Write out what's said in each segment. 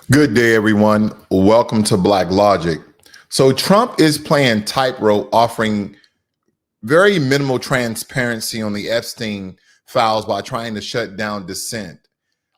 Good day, everyone. Welcome to Blacklogic. So Trump is playing tightrope, offering very minimal transparency on the Epstein files while trying to shut down dissent.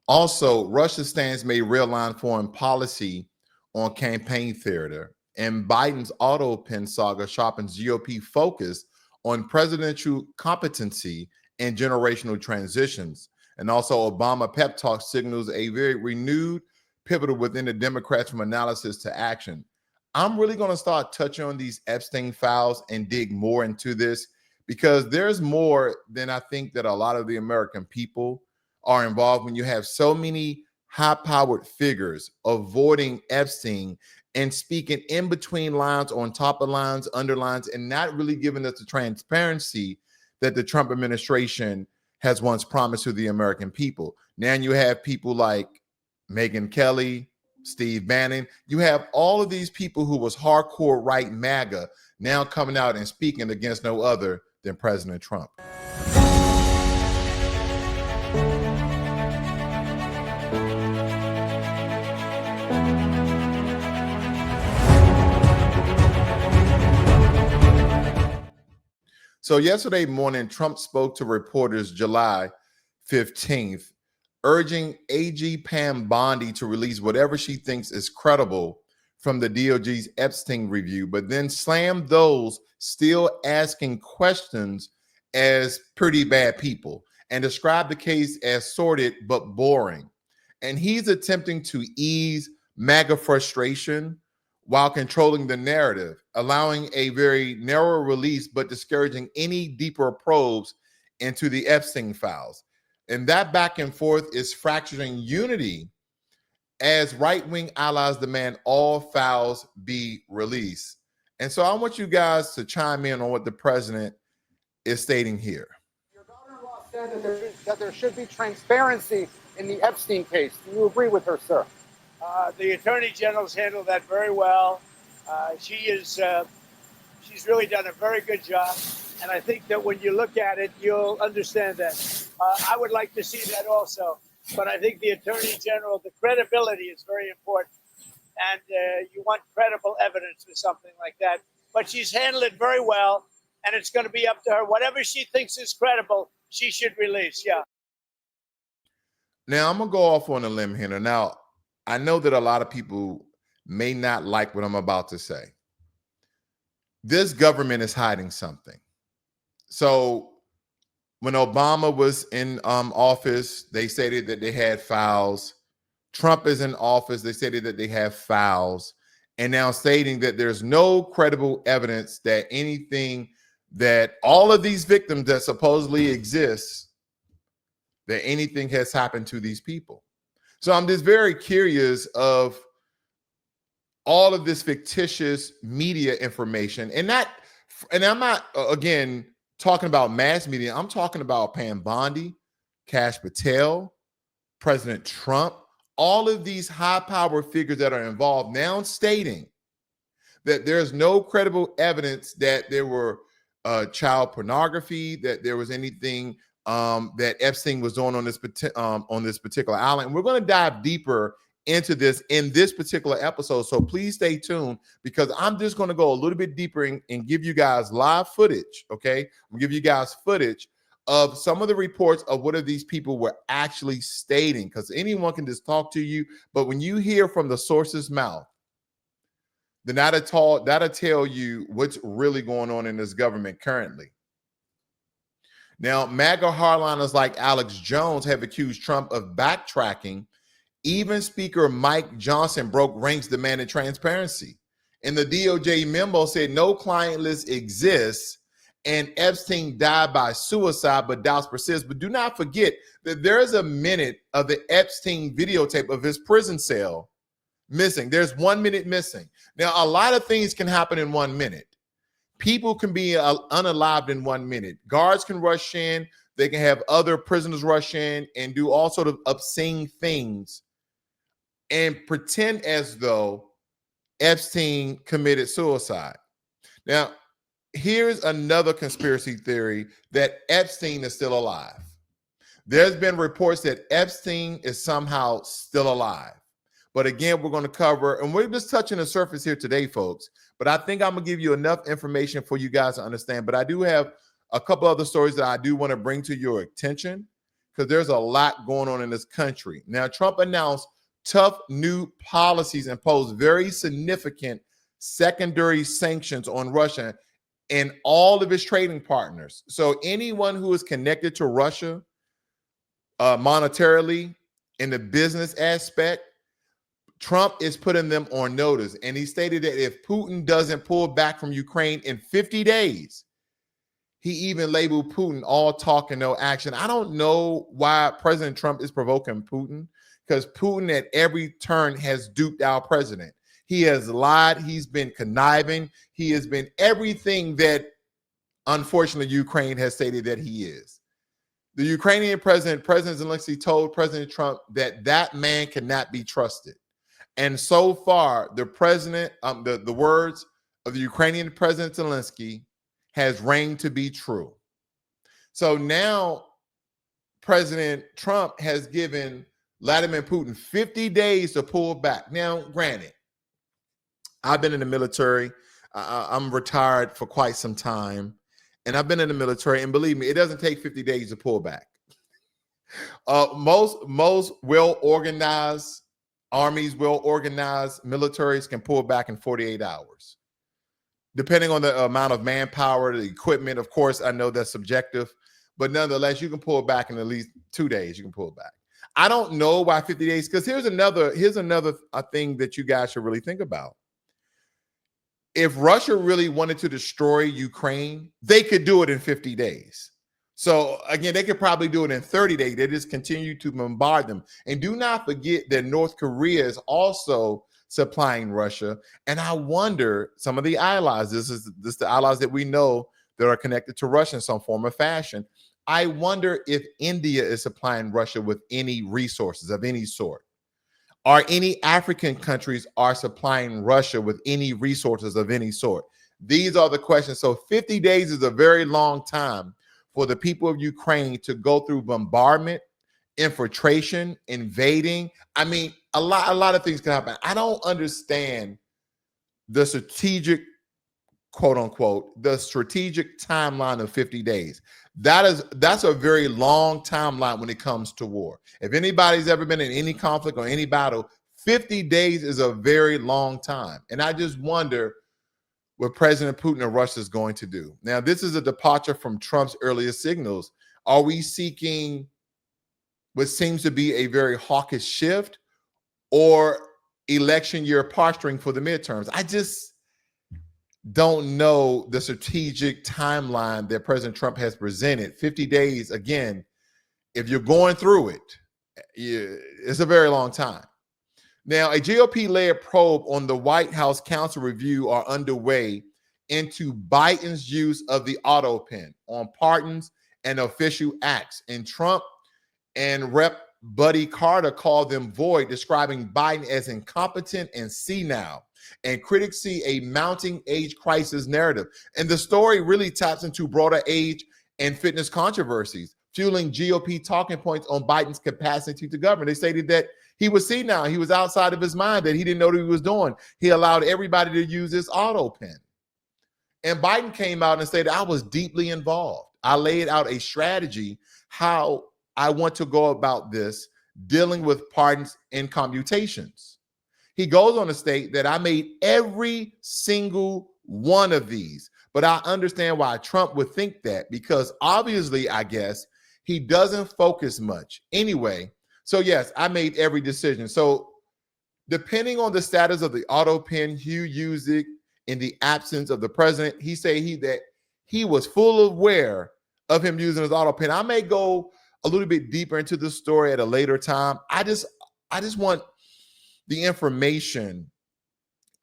Also, Russia's stance may realign foreign policy on campaign theater, and Biden's Autopen saga sharpens GOP focus on presidential competency and generational transitions. And also, Obama pep talk signals a very renewed pivotal within the Democrats from analysis to action. I'm really going to start touching on these Epstein files and dig more into this because there's more than I think that a lot of the American people are involved when you have so many high-powered figures avoiding Epstein and speaking in between lines, on top of lines, underlines, and not really giving us the transparency that the Trump administration has once promised to the American people. Now you have people like Megyn Kelly, Steve Bannon. You have all of these people who was hardcore right MAGA now coming out and speaking against no other than President Trump. So yesterday morning, Trump spoke to reporters July 15th, urging AG Pam Bondi to release whatever she thinks is credible from the DOJ's Epstein review, but then slammed those still asking questions as pretty bad people and described the case as sordid but boring. And he's attempting to ease MAGA frustration while controlling the narrative, allowing a very narrow release, but discouraging any deeper probes into the Epstein files. And that back and forth is fracturing unity as right-wing allies demand all files be released. And so I want you guys to chime in on what the president is stating here. Your daughter-in-law said that there should be transparency in the Epstein case. Do you agree with her, sir? The Attorney General's handled that very well. She's really done a very good job. And I think that when you look at it, you'll understand that. I would like to see that also. But I think the Attorney General, the credibility is very important. And you want credible evidence for something like that. But she's handled it very well. And it's going to be up to her. Whatever she thinks is credible, she should release. Yeah. Now, I'm going to go off on a limb here. Now, I know that a lot of people may not like what I'm about to say. This government is hiding something. So when Obama was in office, they stated that they had files. Trump is in office. They stated that they have files. And now stating that there's no credible evidence that anything that all of these victims that supposedly exist, that anything has happened to these people. So I'm just very curious of all of this fictitious media information, and I'm not again talking about mass media. I'm talking about Pam Bondi, Kash Patel, President Trump, all of these high-power figures that are involved now stating that there's no credible evidence that there were child pornography, that there was anything that Epstein was doing on this particular island. And we're going to dive deeper into this in this particular episode. So please stay tuned because I'm just going to go a little bit deeper and give you guys live footage. Okay. I'm going to give you guys footage of some of the reports of what these people were actually stating, because anyone can just talk to you. But when you hear from the source's mouth, then that'll tell you what's really going on in this government currently. Now, MAGA hardliners like Alex Jones have accused Trump of backtracking. Even Speaker Mike Johnson broke ranks demanding transparency. And the DOJ memo said no client list exists and Epstein died by suicide, but doubts persist. But do not forget that there is a minute of the Epstein videotape of his prison cell missing. There's 1 minute missing. Now, a lot of things can happen in 1 minute. People can be unalived in 1 minute. Guards can rush in. They can have other prisoners rush in and do all sort of obscene things and pretend as though Epstein committed suicide. Now, here's another conspiracy theory that Epstein is still alive. There's been reports that Epstein is somehow still alive. But again, we're going to cover, and we're just touching the surface here today, folks. But I think I'm going to give you enough information for you guys to understand. But I do have a couple other stories that I do want to bring to your attention because there's a lot going on in this country. Now, Trump announced tough new policies imposed very significant secondary sanctions on Russia and all of its trading partners. So anyone who is connected to Russia monetarily in the business aspect, Trump is putting them on notice. And he stated that if Putin doesn't pull back from Ukraine in 50 days, he even labeled Putin all talk and no action. I don't know why President Trump is provoking Putin, because Putin at every turn has duped our president. He has lied. He's been conniving. He has been everything that, unfortunately, Ukraine has stated that he is. The Ukrainian President Zelensky, told President Trump that that man cannot be trusted. And so far, the president, the words of the Ukrainian President Zelensky has reigned to be true. So now President Trump has given Vladimir Putin 50 days to pull back. Now, granted, I've been in the military. I'm retired for quite some time. And I've been in the military. And believe me, it doesn't take 50 days to pull back. Most well-organized armies, well-organized militaries can pull back in 48 hours. Depending on the amount of manpower, the equipment, of course, I know that's subjective. But nonetheless, you can pull back in at least 2 days. You can pull back. I don't know why 50 days, because here's another thing that you guys should really think about. If Russia really wanted to destroy Ukraine, they could do it in 50 days. So again, they could probably do it in 30 days. They just continue to bombard them. And do not forget that North Korea is also supplying Russia. And I wonder, some of the allies, this is the allies that we know that are connected to Russia in some form or fashion. I wonder if India is supplying Russia with any resources of any sort. Are any African countries are supplying Russia with any resources of any sort? These are the questions. So 50 days is a very long time for the people of Ukraine to go through bombardment, infiltration, invading. I mean, a lot of things can happen. I don't understand the strategic, quote unquote, the strategic timeline of 50 days. That's a very long timeline when it comes to war. If anybody's ever been in any conflict or any battle, 50 days is a very long time. And I just wonder what President Putin of Russia is going to do. Now, this is a departure from Trump's earlier signals. Are we seeking what seems to be a very hawkish shift, or election year posturing for the midterms? I just don't know the strategic timeline that President Trump has presented. 50 days, again, if you're going through it, it's a very long time. Now, a GOP-led probe on the White House counsel review are underway into Biden's use of the Autopen on pardons and official acts. And Trump and Rep. Buddy Carter called them void, describing Biden as incompetent and senile. And critics see a mounting age crisis narrative. And the story really taps into broader age and fitness controversies, fueling GOP talking points on Biden's capacity to govern. They stated that he was senile, he was outside of his mind, that he didn't know what he was doing. He allowed everybody to use this Autopen. And Biden came out and stated, I was deeply involved. I laid out a strategy how I want to go about this, dealing with pardons and commutations. He goes on to state that I made every single one of these, but I understand why Trump would think that, because obviously, I guess, he doesn't focus much anyway. So yes, I made every decision. So depending on the status of the Autopen, Hugh used it in the absence of the president. He said that he was full aware of him using his Autopen. I may go a little bit deeper into the story at a later time. I just want the information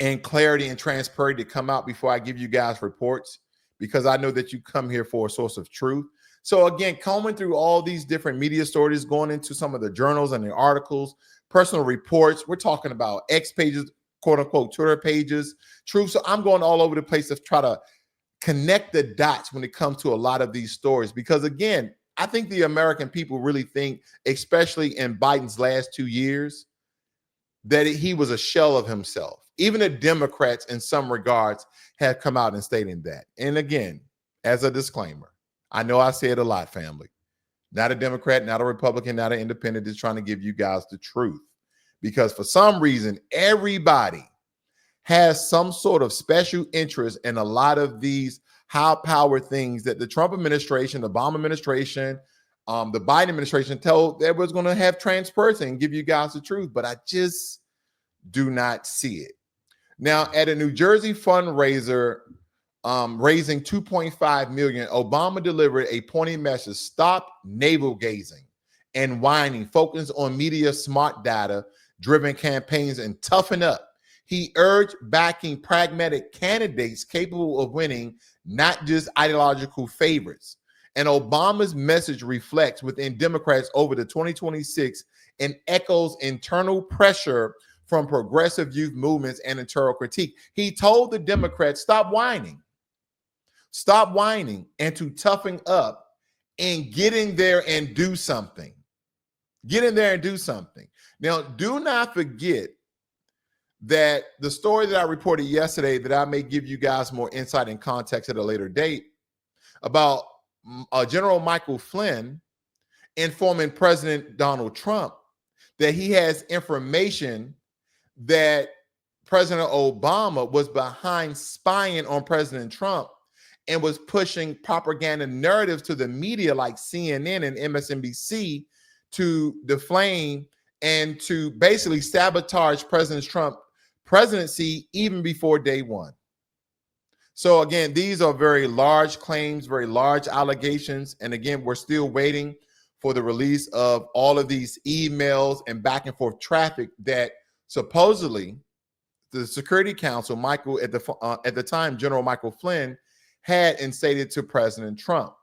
and clarity and transparency to come out before I give you guys reports, because I know that you come here for a source of truth. So again, combing through all these different media stories, going into some of the journals and the articles, personal reports, we're talking about X pages, quote unquote, Twitter pages, truth. So I'm going all over the place to try to connect the dots when it comes to a lot of these stories, because again, I think the American people really think, especially in Biden's last 2 years, that he was a shell of himself. Even the Democrats, in some regards, have come out and stating that. And again, as a disclaimer, I know I say it a lot, family. Not a Democrat, not a Republican, not an independent, just trying to give you guys the truth. Because for some reason, everybody has some sort of special interest in a lot of these high-powered things that the Trump administration, the Obama administration, the Biden administration told that was going to have transparency and give you guys the truth. But I just do not see it. Now, at a New Jersey fundraiser raising $2.5 million, Obama delivered a pointed message: stop navel gazing and whining, focus on media smart data driven campaigns, and toughen up. He urged backing pragmatic candidates capable of winning, not just ideological favorites. And Obama's message reflects within Democrats over the 2026 and echoes internal pressure from progressive youth movements and internal critique. He told the Democrats, stop whining and to toughen up and get in there and do something. Get in there and do something. Now, do not forget that the story that I reported yesterday, that I may give you guys more insight and context at a later date, about General Michael Flynn informing President Donald Trump that he has information that President Obama was behind spying on President Trump and was pushing propaganda narratives to the media like CNN and MSNBC to deflame and to basically sabotage President Trump's presidency even before day one. So again, these are very large claims, very large allegations. And again, we're still waiting for the release of all of these emails and back and forth traffic that supposedly the Security Council, Michael, at the time, General Michael Flynn, had instated to President Trump.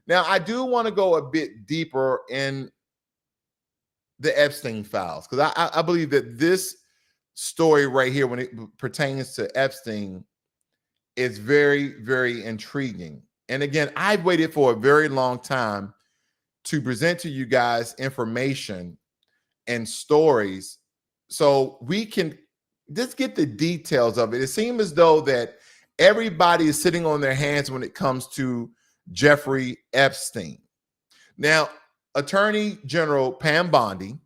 Now, I do want to go a bit deeper in the Epstein files, because I believe that this story right here, when it pertains to Epstein, is very, very intriguing. And again, I've waited for a very long time to present to you guys information and stories so we can just get the details of it. It seems as though that everybody is sitting on their hands when it comes to Jeffrey Epstein. Now, Attorney General Pam Bondi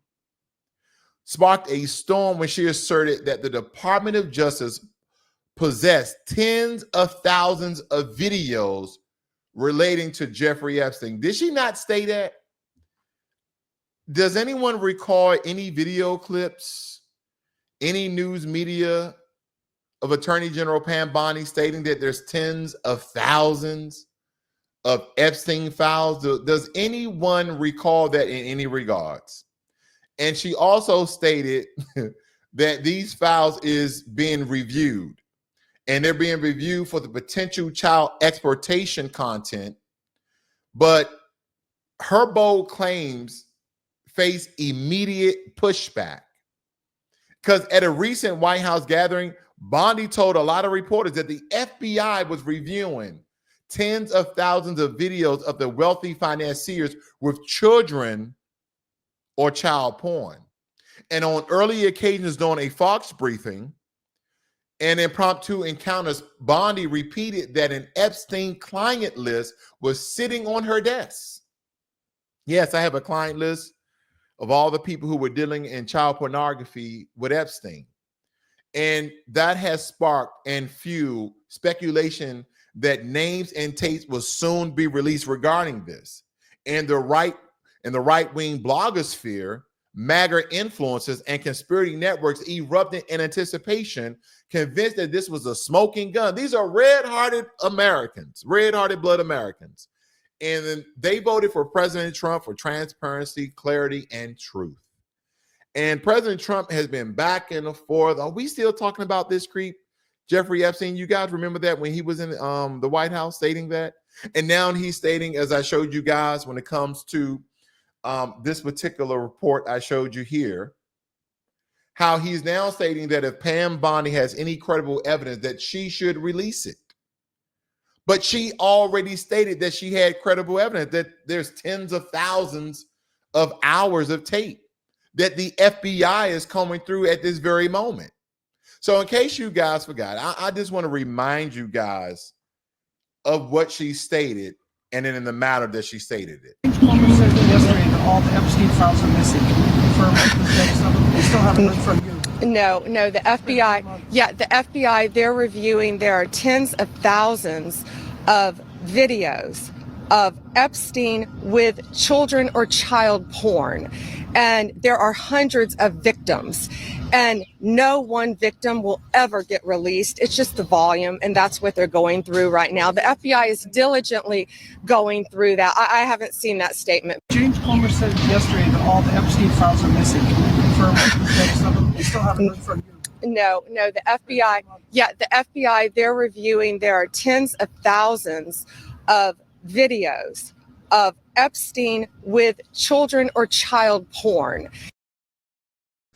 sparked a storm when she asserted that the Department of Justice possessed tens of thousands of videos relating to Jeffrey Epstein. Did she not state that? Does anyone recall any video clips, any news media of Attorney General Pam Bondi stating that there's tens of thousands of Epstein files? Does anyone recall that in any regards? And she also stated that these files is being reviewed, and they're being reviewed for the potential child exploitation content. But her bold claims face immediate pushback, because at a recent White House gathering, Bondi told a lot of reporters that the FBI was reviewing tens of thousands of videos of the wealthy financiers with children or child porn. And on early occasions during a Fox briefing and impromptu encounters, Bondi repeated that an Epstein client list was sitting on her desk. Yes, I have a client list of all the people who were dealing in child pornography with Epstein. And that has sparked and fueled speculation that names and tapes will soon be released regarding this. And the right-wing blogosphere, MAGA influencers, and conspiracy networks erupted in anticipation, convinced that this was a smoking gun. These are red-hearted Americans, red-hearted blood Americans. And then they voted for President Trump for transparency, clarity, and truth. And President Trump has been back and forth. Are we still talking about this creep, Jeffrey Epstein? You guys remember that when he was in the White House stating that? And now he's stating, as I showed you guys, when it comes to this particular report I showed you here, how he's now stating that if Pam Bondi has any credible evidence, that she should release it. But she already stated that she had credible evidence, that there's tens of thousands of hours of tape. that the FBI is combing through at this very moment. So in case you guys forgot, I just want to remind you guys of what she stated, and then in the matter that she stated it. Plummer said yesterday that all the Epstein files are missing. Can you confirm that? We still haven't heard from you. No, the FBI, they're reviewing, there are tens of thousands of videos of Epstein with children or child porn. And there are hundreds of victims. And no one victim will ever get released. It's just the volume, and that's what they're going through right now. The FBI is diligently going through that. I haven't seen that statement. James Plummer said yesterday that all the Epstein files are missing. Can you confirm that? We still haven't heard from you. No, the FBI, they're reviewing, there are tens of thousands of videos of Epstein with children or child porn.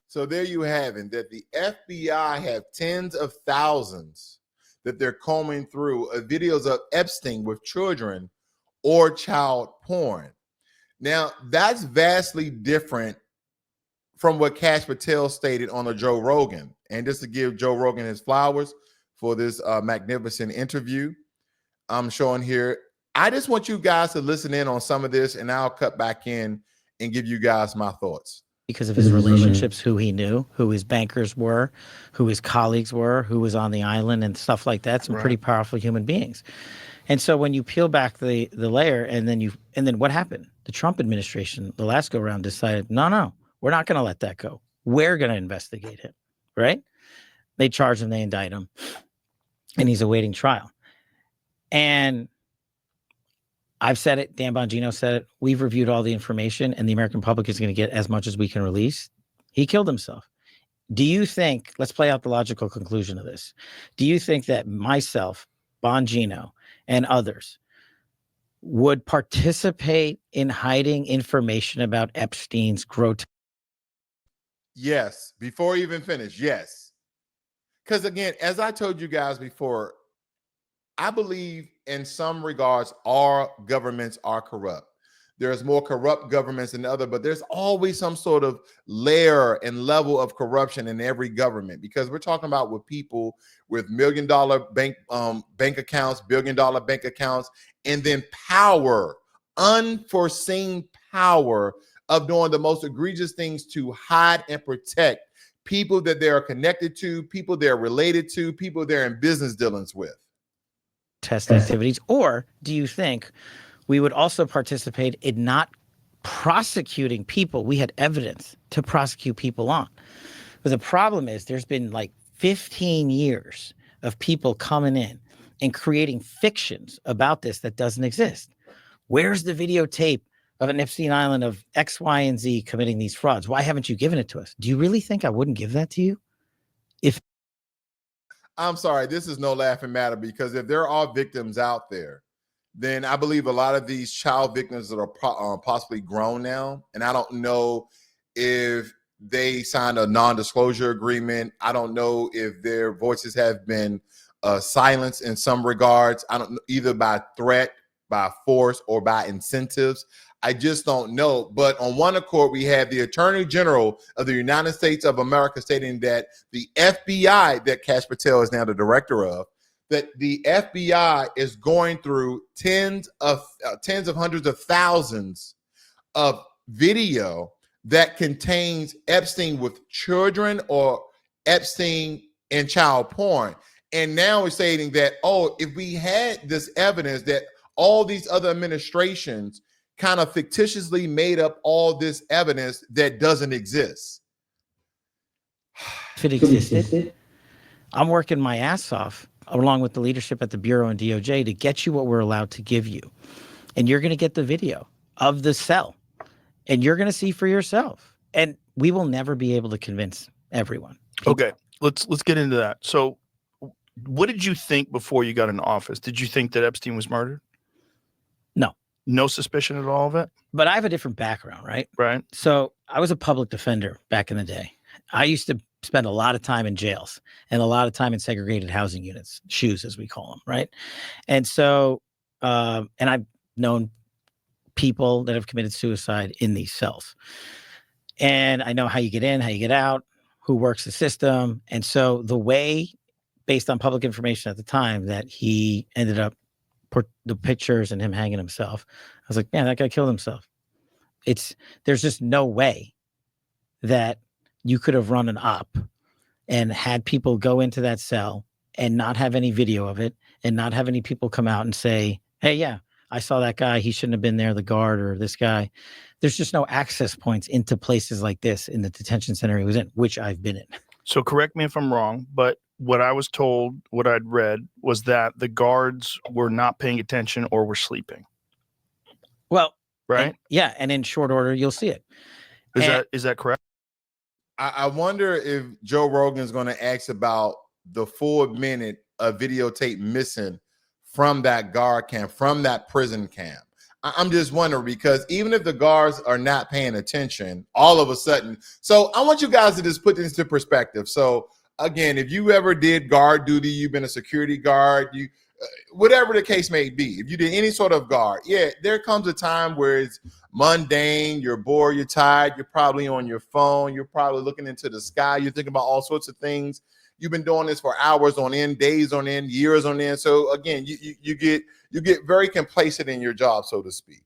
So there you have it, that the FBI have tens of thousands that they're combing through of videos of Epstein with children or child porn. Now, that's vastly different from what Kash Patel stated on the Joe Rogan. And just to give Joe Rogan his flowers for this magnificent interview I'm showing here, I just want you guys to listen in on some of this, and I'll cut back in and give you guys my thoughts. Because of his relationships, who he knew, who his bankers were, who his colleagues were, who was on the island and stuff like that. Some pretty powerful human beings. And so when you peel back the layer, and then what happened? The Trump administration, the last go around, decided, no, we're not going to let that go. We're going to investigate him, right? They charge him, they indict him, and he's awaiting trial. And I've said it, Dan Bongino said it, we've reviewed all the information, and the American public is going to get as much as we can release. He killed himself. Do you think, let's play out the logical conclusion of this. Do you think that myself, Bongino, and others would participate in hiding information about Epstein's grotesque? Yes, before you even finish, yes. Because again, as I told you guys before, I believe in some regards our governments are corrupt. There's more corrupt governments than other, but there's always some sort of layer and level of corruption in every government, because we're talking about with people with $1 million bank accounts, $1 billion bank accounts, and then power, unforeseen power of doing the most egregious things to hide and protect people that they're connected to, people they're related to, people they're in business dealings with. Test activities? Or do you think we would also participate in not prosecuting people we had evidence to prosecute people on? But the problem is there's been like 15 years of people coming in and creating fictions about this that doesn't exist. Where's the videotape of an Epstein Island of X, Y, and Z committing these frauds? Why haven't you given it to us? Do you really think I wouldn't give that to you? I'm sorry, this is no laughing matter, because if there are victims out there, then I believe a lot of these child victims that are possibly grown now, and I don't know if they signed a non-disclosure agreement. I don't know if their voices have been silenced in some regards. I don't know, either by threat, by force, or by incentives. I just don't know. But on one accord, we have the Attorney General of the United States of America stating that the FBI, that Kash Patel is now the director of, that the FBI is going through tens of hundreds of thousands of video that contains Epstein with children or Epstein and child porn. And now we're stating that, oh, if we had this evidence that all these other administrations kind of fictitiously made up all this evidence that doesn't exist. If it existed, I'm working my ass off along with the leadership at the Bureau and DOJ to get you what we're allowed to give you. And you're going to get the video of the cell, and you're going to see for yourself. And we will never be able to convince everyone. Okay, let's get into that. So what did you think before you got into office? Did you think that Epstein was murdered? No. No suspicion at all of it? But I have a different background, right? Right. So I was a public defender back in the day. I used to spend a lot of time in jails and a lot of time in segregated housing units, SHUs as we call them, right? And so, and I've known people that have committed suicide in these cells. and I know how you get in, how you get out, who works the system. And so the way, based on public information at the time, that he ended up put the pictures and him hanging himself, I was like, man, that guy killed himself. There's just no way that you could have run an op and had people go into that cell and not have any video of it and not have any people come out and say, hey, yeah, I saw that guy. He shouldn't have been there, the guard or this guy. There's just no access points into places like this in the detention center he was in, which I've been in. So correct me if I'm wrong, but what I was told, what I'd read, was that the guards were not paying attention or were sleeping. Well, right? And in short order, you'll see it. Is that correct? I wonder if Joe Rogan's going to ask about the full minute of videotape missing from that guard camp, from that prison camp. I'm just wondering, because even if the guards are not paying attention, all of a sudden, so I want you guys to just put this into perspective. So again, if you ever did guard duty, you've been a security guard, whatever the case may be, if you did any sort of guard, yeah, there comes a time where it's mundane, you're bored, you're tired, you're probably on your phone, you're probably looking into the sky, you're thinking about all sorts of things. You've been doing this for hours on end, days on end, years on end. So again, you get very complacent in your job, so to speak.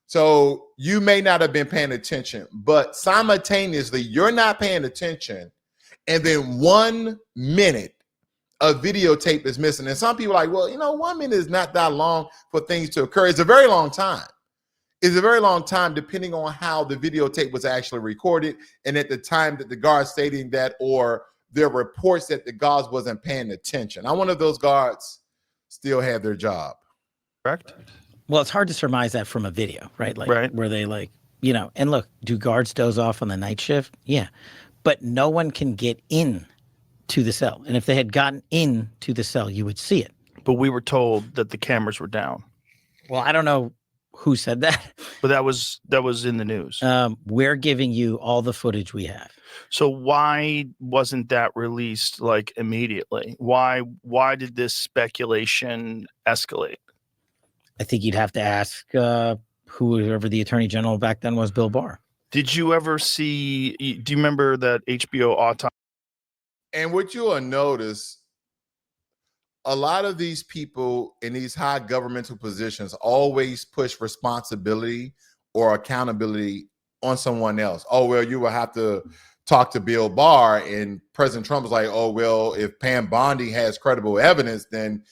So you may not have been paying attention, but simultaneously you're not paying attention, and then 1 minute of videotape is missing. And some people are like, well, 1 minute is not that long for things to occur. It's a very long time. It's a very long time, depending on how the videotape was actually recorded and at the time that the guard stating that, or there are reports that the guards wasn't paying attention. I wonder if those guards still have their job. Correct. Well, it's hard to surmise that from a video, right? Like, right. Where they and look, do guards doze off on the night shift? Yeah. But no one can get in to the cell. And if they had gotten in to the cell, you would see it. But we were told that the cameras were down. Well, I don't know who said that. But that was in the news. We're giving you all the footage we have. So why wasn't that released like immediately? Why did this speculation escalate? I think you'd have to ask whoever the attorney general back then was, Bill Barr. Did you ever see, do you remember that HBO Autopen? And what you'll notice, a lot of these people in these high governmental positions always push responsibility or accountability on someone else. Oh, well, you will have to talk to Bill Barr, and President Trump was like, oh, well, if Pam Bondi has credible evidence, then,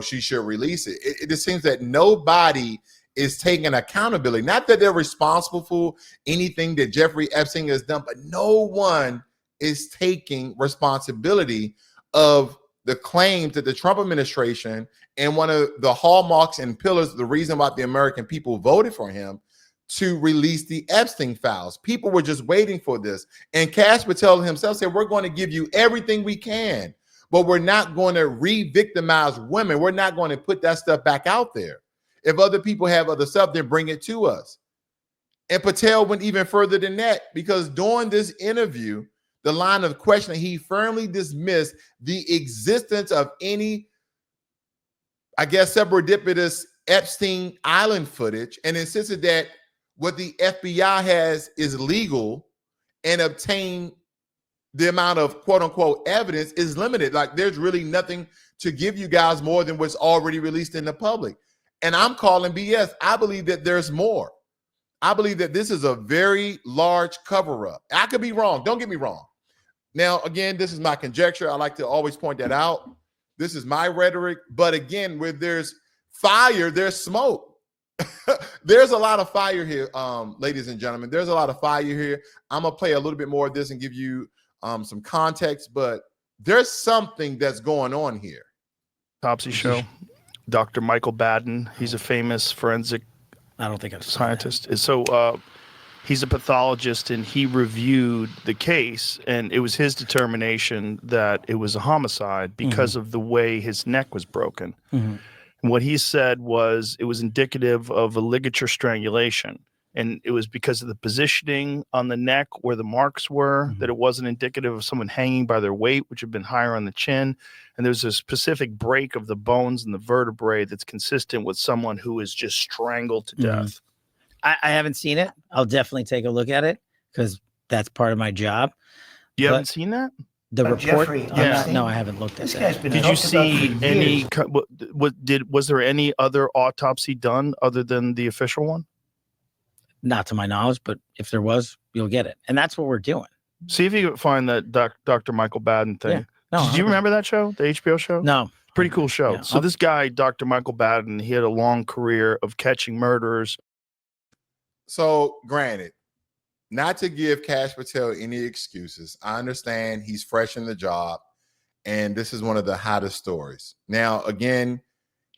she should release it. It just seems that nobody is taking accountability. Not that they're responsible for anything that Jeffrey Epstein has done, but no one is taking responsibility of the claims that the Trump administration, and one of the hallmarks and pillars, the reason why the American people voted for him, to release the Epstein files. People were just waiting for this. And Kash Patel himself said, we're going to give you everything we can, but we're not going to re-victimize women. We're not going to put that stuff back out there. If other people have other stuff, then bring it to us. And Patel went even further than that, because during this interview, the line of questioning, he firmly dismissed the existence of any, serendipitous Epstein Island footage, and insisted that what the FBI has is legal, and obtain the amount of quote unquote evidence is limited. Like, there's really nothing to give you guys more than what's already released in the public. And I'm calling BS. I believe that there's more. I believe that this is a very large cover-up. I could be wrong. Don't get me wrong. Now, again, this is my conjecture. I like to always point that out. This is my rhetoric. But again, where there's fire, there's smoke. There's a lot of fire here, ladies and gentlemen. There's a lot of fire here. I'm going to play a little bit more of this and give you some context, but there's something that's going on here. Autopsy show. Dr. Michael Baden. He's a famous forensic scientist. So he's a pathologist, and he reviewed the case, and it was his determination that it was a homicide because of the way his neck was broken. And what he said was it was indicative of a ligature strangulation. And it was because of the positioning on the neck where the marks were, that it wasn't indicative of someone hanging by their weight, which had been higher on the chin. And there's a specific break of the bones and the vertebrae that's consistent with someone who is just strangled to death. I haven't seen it. I'll definitely take a look at it. because that's part of my job. You But haven't seen that? the report, Jeffrey Epstein? no, I haven't looked at This that. guy's been Did you talked about see for any? years. Was there any other autopsy done other than the official one? Not to my knowledge, but if there was, you'll get it. And that's what we're doing. See if you can find that Dr. Michael Baden thing. Yeah. No, Did you 100%. remember that show, the HBO show? No. Pretty cool show. Yeah, So this guy, Dr. Michael Baden, he had a long career of catching murderers. So granted, not to give Kash Patel any excuses, I understand he's fresh in the job, and this is one of the hottest stories. Now, again,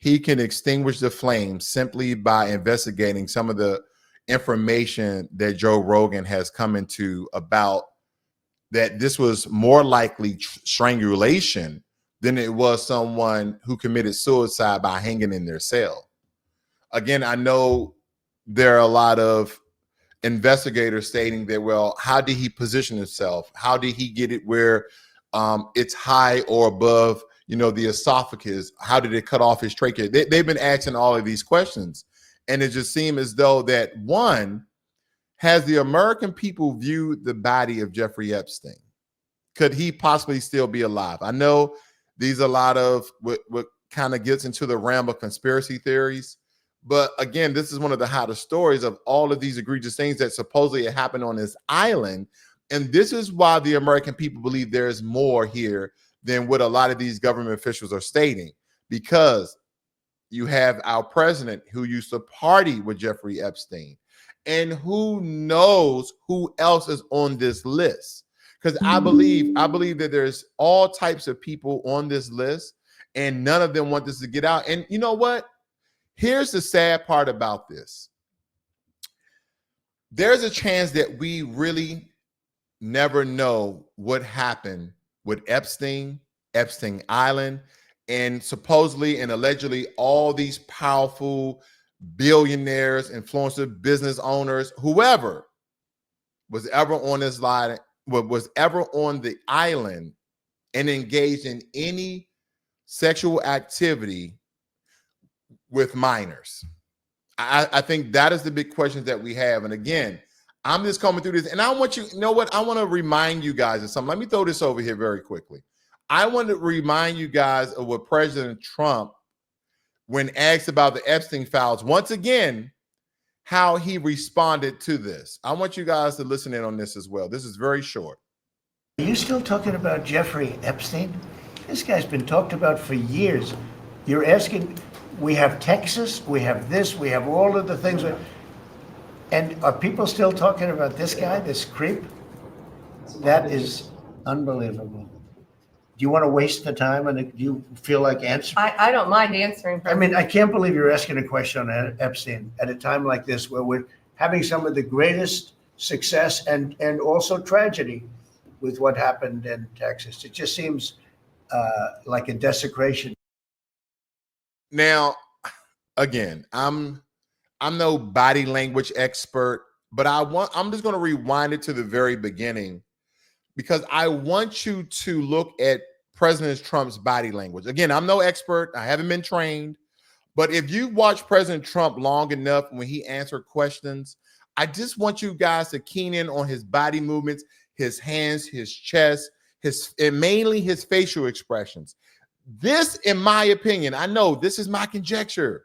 he can extinguish the flames simply by investigating some of the information that Joe Rogan has come into about that this was more likely strangulation than it was someone who committed suicide by hanging in their cell. Again, I know there are a lot of investigators stating that, well, how did he position himself? How did he get it where it's high or above, the esophagus? How did it cut off his trachea? They've been asking all of these questions. And it just seemed as though that one, has the American people viewed the body of Jeffrey Epstein? Could he possibly still be alive? I know these are a lot of what kind of gets into the realm of conspiracy theories. But again, this is one of the hottest stories of all of these egregious things that supposedly happened on this island. And this is why the American people believe there is more here than what a lot of these government officials are stating, because you have our president who used to party with Jeffrey Epstein, and who knows who else is on this list. Because I believe that there's all types of people on this list, and none of them want this to get out. And you know what? Here's the sad part about this. There's a chance that we really never know what happened with Epstein Island, and supposedly and allegedly all these powerful billionaires, influencers, business owners, whoever was ever on this line, was ever on the island and engaged in any sexual activity with minors. I think that is the big questions that we have. And again, I'm just coming through this, and I want you know what? I want to remind you guys of something. Let me throw this over here very quickly. I want to remind you guys of what President Trump, when asked about the Epstein files, once again, how he responded to this. I want you guys to listen in on this as well. This is very short. Are you still talking about Jeffrey Epstein? This guy's been talked about for years. You're asking, we have Texas, we have this, we have all of the things. And are people still talking about this guy, this creep? That is unbelievable. Do you want to waste the time, and do you feel like answering? I don't mind answering. I mean, I can't believe you're asking a question on Epstein at a time like this, where we're having some of the greatest success and also tragedy with what happened in Texas. It just seems like a desecration. Now, again, I'm no body language expert, but I'm just going to rewind it to the very beginning, because I want you to look at President Trump's body language. Again, I'm no expert. I haven't been trained. But if you watch President Trump long enough when he answered questions, I just want you guys to keen in on his body movements, his hands, his chest, and mainly his facial expressions. This, in my opinion, I know this is my conjecture,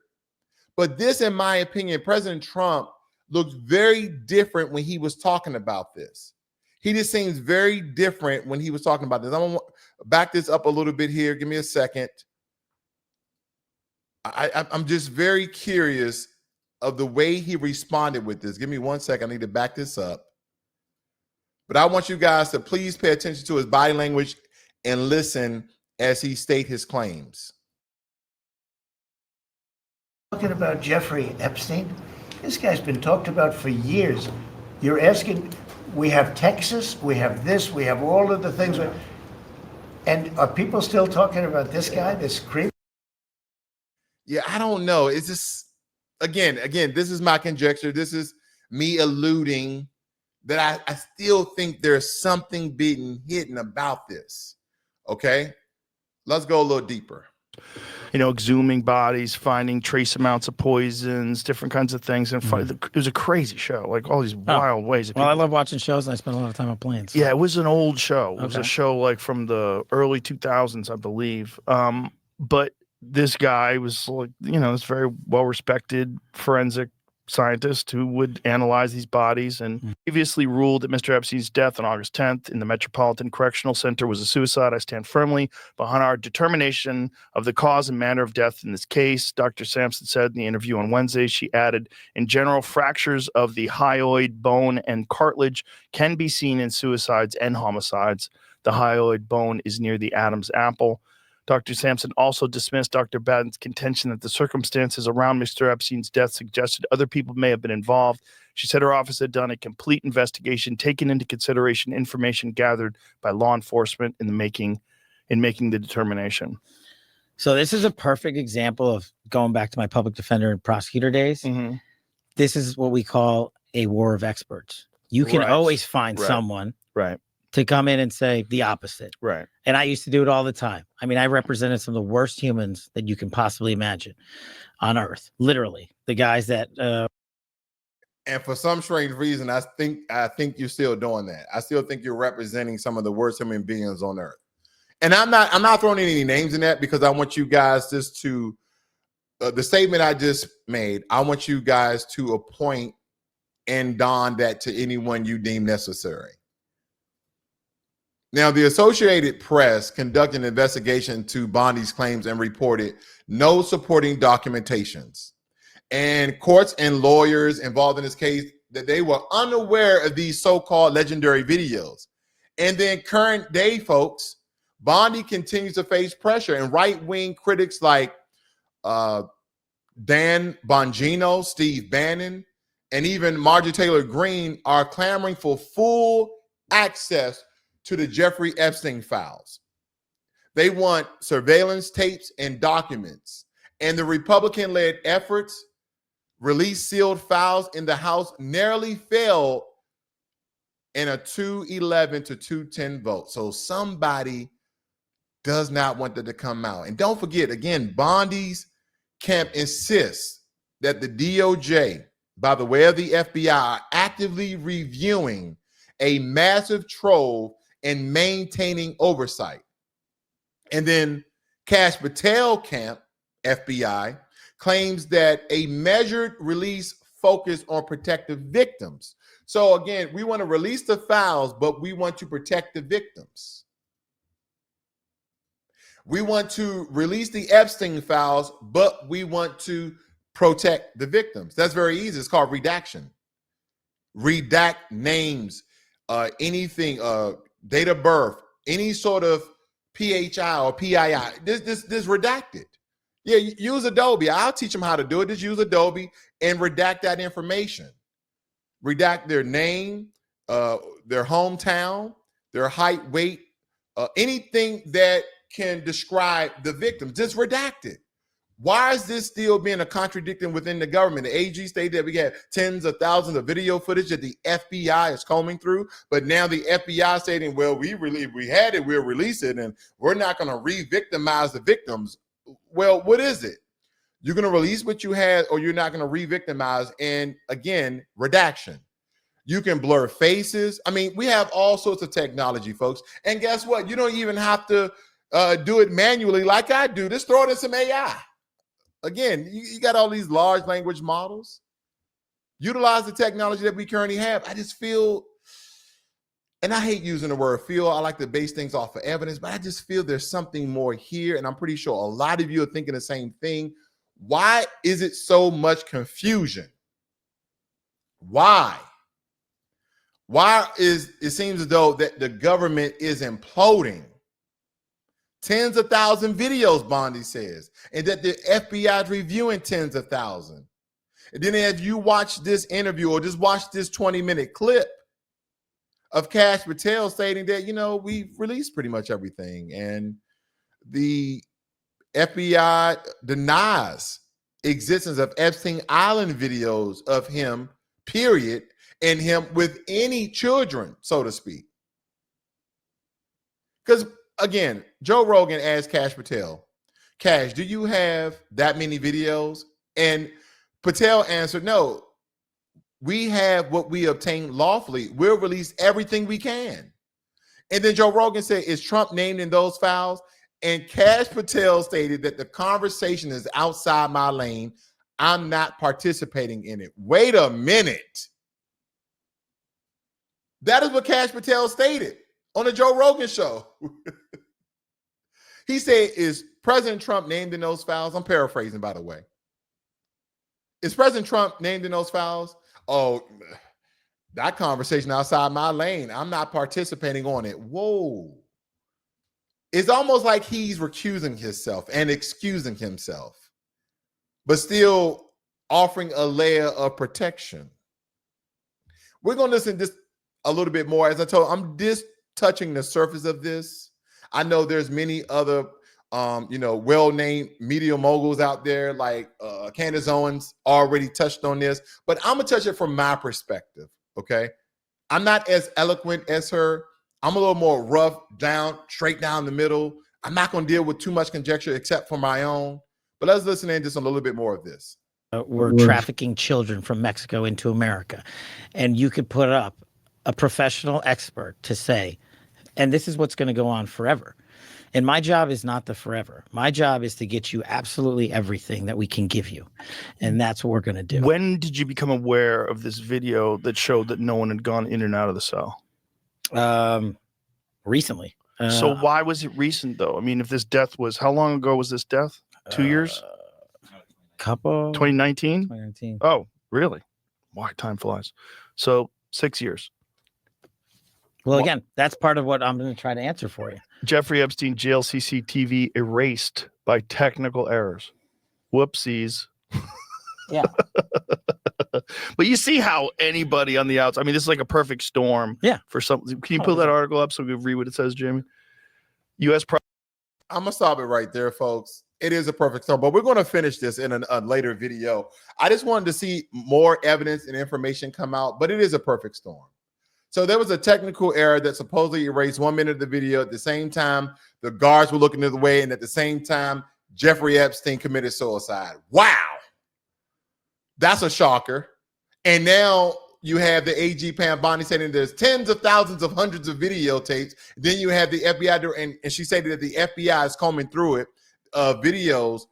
but this, in my opinion, President Trump looked very different when he was talking about this. He just seems very different when he was talking about this. I'm going to back this up a little bit here. Give me a second. I'm just very curious of the way he responded with this. Give me 1 second. I need to back this up. But I want you guys to please pay attention to his body language and listen as he state his claims. Talking about Jeffrey Epstein? This guy's been talked about for years. You're asking, we have Texas, we have this, we have all of the things. And are people still talking about this guy, this creep? Yeah, I don't know. It's just, again, this is my conjecture. This is me alluding that I still think there's something being hidden about this. Okay, let's go a little deeper. exhuming bodies, finding trace amounts of poisons, different kinds of things. And it was a crazy show, like all these wild ways. Well, I love watching shows, and I spend a lot of time on planes. So. Yeah, it was an old show. It was a show like from the early 2000s, I believe. But this guy was like, this very well-respected forensic scientist who would analyze these bodies and previously ruled that Mr. Epstein's death on August 10th in the Metropolitan Correctional Center was a suicide. I stand firmly behind our determination of the cause and manner of death in this case. Dr. Sampson said in the interview on Wednesday. She added, in general, fractures of the hyoid bone and cartilage can be seen in suicides and homicides. The hyoid bone is near the Adam's apple. Dr. Sampson also dismissed Dr. Baden's contention that the circumstances around Mr. Epstein's death suggested other people may have been involved. She said her office had done a complete investigation, taking into consideration information gathered by law enforcement in making the determination. So this is a perfect example of going back to my public defender and prosecutor days. Mm-hmm. This is what we call a war of experts. You can always find someone to come in and say the opposite. Right. And I used to do it all the time. I mean, I represented some of the worst humans that you can possibly imagine on earth. Literally. The guys that and for some strange reason, I think you're still doing that. I still think you're representing some of the worst human beings on earth. And I'm not throwing any names in that because I want you guys just to the statement I just made, I want you guys to appoint and don that to anyone you deem necessary. Now, the Associated Press conducted an investigation to Bondi's claims and reported no supporting documentations. And courts and lawyers involved in this case, that they were unaware of these so-called legendary videos. And then current day folks, Bondi continues to face pressure, and right-wing critics like Dan Bongino, Steve Bannon, and even Marjorie Taylor Greene are clamoring for full access to the Jeffrey Epstein files. They want surveillance tapes and documents. And the Republican-led efforts release sealed files in the House narrowly failed in a 211 to 210 vote. So somebody does not want that to come out. And don't forget, again, Bondi's camp insists that the DOJ, by the way of the FBI, are actively reviewing a massive trove and maintaining oversight. And then Kash Patel camp, FBI, claims that a measured release focused on protective victims. So again, we want to release the files, but we want to protect the victims. We want to release the Epstein files, but we want to protect the victims. That's very easy. It's called redaction. Redact names, anything, date of birth, any sort of PHI or PII. This redacted. Yeah, use Adobe. I'll teach them how to do it. Just use Adobe and redact that information. Redact their name, their hometown, their height, weight, anything that can describe the victim. Just redact it. Why is this still being a contradiction within the government? The AG stated that we had tens of thousands of video footage that the FBI is combing through, but now the FBI stating, well, we had it, we'll release it, and we're not going to re-victimize the victims. Well, what is it? You're going to release what you had, or you're not going to re-victimize? And again, redaction. You can blur faces. I mean, we have all sorts of technology, folks. And guess what? You don't even have to do it manually like I do. Just throw it in some AI. Again, you got all these large language models. Utilize the technology that we currently have. I just feel, and I hate using the word feel. I like to base things off of evidence, but I just feel there's something more here. And I'm pretty sure a lot of you are thinking the same thing. Why is it so much confusion? Why? Why is it seems as though that the government is imploding? Tens of thousands videos, Bondi says, and that the FBI is reviewing tens of thousands. And then if you watch this interview or just watch this 20-minute clip of Kash Patel stating that, we've released pretty much everything. And the FBI denies existence of Epstein Island videos of him, period, and him with any children, so to speak. Because again, Joe Rogan asked Kash Patel, Cash, do you have that many videos? And Patel answered, no, we have what we obtained lawfully. We'll release everything we can. And then Joe Rogan said, is Trump named in those files? And Kash Patel stated that the conversation is outside my lane. I'm not participating in it. Wait a minute. That is what Kash Patel stated on the Joe Rogan show. He said, is President Trump named in those files? I'm paraphrasing, by the way. Is President Trump named in those files? Oh, that conversation outside my lane. I'm not participating on it. Whoa. It's almost like he's recusing himself and excusing himself, but still offering a layer of protection. We're going to listen just a little bit more. As I told, I'm just touching the surface of this. I know there's many other, well-named media moguls out there, like Candace Owens already touched on this, but I'm going to touch it from my perspective, okay? I'm not as eloquent as her. I'm a little more rough, straight down the middle. I'm not going to deal with too much conjecture except for my own, but let's listen in just a little bit more of this. We're trafficking children from Mexico into America. And you could put up a professional expert to say, and this is what's going to go on forever. And my job is not the forever. My job is to get you absolutely everything that we can give you. And that's what we're going to do. When did you become aware of this video that showed that no one had gone in and out of the cell? Recently. So why was it recent, though? I mean, if this death was, how long ago was this death? 2 years? 2019? 2019. Oh, really? Why? Time flies. So 6 years. Well, again, that's part of what I'm going to try to answer for you. Jeffrey Epstein jail CCTV erased by technical errors. Whoopsies. Yeah. But you see how anybody on the outside, I mean, this is like a perfect storm. Yeah. For something. Can you pull that article up so we can read what it says, Jamie? I'm going to stop it right there, folks. It is a perfect storm, but we're going to finish this in a later video. I just wanted to see more evidence and information come out, but it is a perfect storm. So there was a technical error that supposedly erased 1 minute of the video. At the same time, the guards were looking the other way, and at the same time, Jeffrey Epstein committed suicide. Wow. That's a shocker. And now you have the AG Pam Bondi saying there's tens of thousands of hundreds of videotapes. Then you have the FBI, and she said that the FBI is combing through it, videos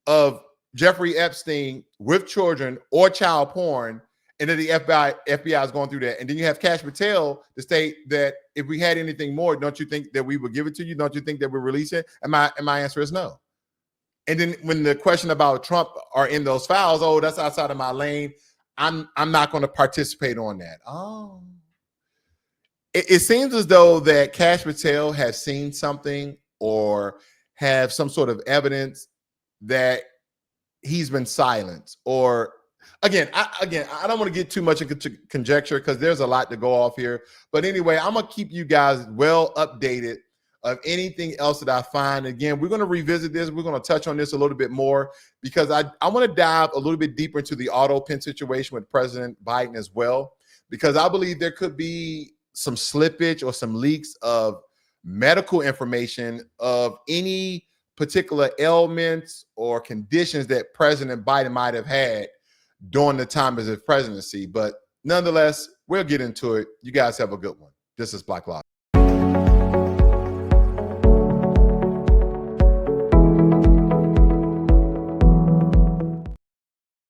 of Jeffrey Epstein with children or child porn. And then the FBI is going through that. And then you have Kash Patel to state that if we had anything more, don't you think that we would give it to you? Don't you think that we release it? And my answer is no. And then when the question about Trump are in those files, oh, that's outside of my lane. I'm not going to participate on that. Oh. It seems as though that Kash Patel has seen something or have some sort of evidence that he's been silenced. Or again, I don't want to get too much into conjecture because there's a lot to go off here. But anyway, I'm going to keep you guys well updated of anything else that I find. Again, we're going to revisit this. We're going to touch on this a little bit more because I want to dive a little bit deeper into the Autopen situation with President Biden as well, because I believe there could be some slippage or some leaks of medical information of any particular ailments or conditions that President Biden might have had during the time of his presidency. But nonetheless, we'll get into it. You guys have a good one. This is Blacklogic.